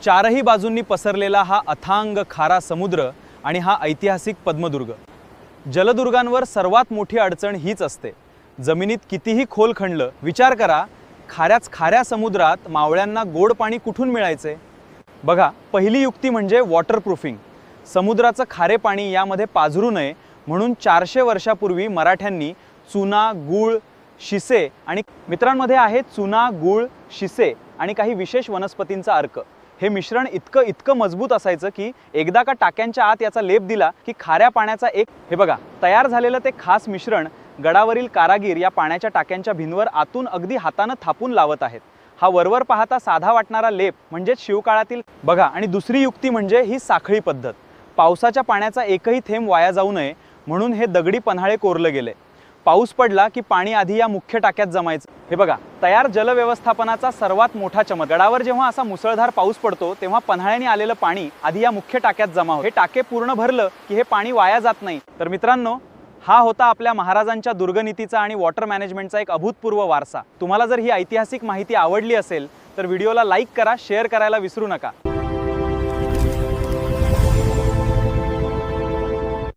चारही बाजूंनी पसरलेला हा अथांग खारा समुद्र आणि हा ऐतिहासिक पद्मदुर्ग। जलदुर्गांवर सर्वात मोठी अडचण हीच असते, जमिनीत कितीही खोल खणलं, विचार करा खाऱ्या समुद्रात मावळ्यांना गोड पाणी कुठून मिळायचे। बघा, पहिली युक्ती म्हणजे वॉटरप्रूफिंग। समुद्राचं खारे पाणी यामध्ये पाझरू नये म्हणून 400 वर्षापूर्वी मराठ्यांनी चुना, गूळ, शिसे आणि मित्रांमध्ये आहे चुना, गूळ, शिसे आणि काही विशेष वनस्पतींचा अर्क। हे मिश्रण इतकं मजबूत असायचं की एकदा का टाक्यांच्या आत याचा लेप दिला की खाऱ्या पाण्याचा हे बघा तयार झालेलं ते खास मिश्रण गडावरील कारागीर या पाण्याच्या टाक्यांच्या भिंतीवर आतून अगदी हाताने थापून लावत आहेत। हा वरवर पाहता साधा वाटणारा लेप म्हणजे शिवकाळातील बघा। आणि दुसरी युक्ती म्हणजे ही साखळी पद्धत। पावसाच्या पाण्याचा एकही थेंब वाया जाऊ नये म्हणून हे दगडी पन्हाळे कोरले गेले। पाऊस पडला की पाणी आधी या मुख्य टाक्यात जमायचं। हे बघा, तयार जलव्यवस्थापनाचा सर्वात मोठा चमत्कार। गडावर जेव्हा असा मुसळधार पाऊस पडतो तेव्हा पन्हाळ्यांनी आलेलं पाणी आधी या मुख्य टाक्यात जमा होतं। हे टाके पूर्ण भरलं की हे पाणी वाया जात नाही। तर मित्रांनो, हा होता आपल्या महाराजांच्या दुर्गनीतीचा आणि वॉटर मॅनेजमेंटचा एक अभूतपूर्व वारसा। तुम्हाला जर ही ऐतिहासिक माहिती आवडली असेल तर व्हिडिओला लाईक करा, शेअर करायला विसरू नका।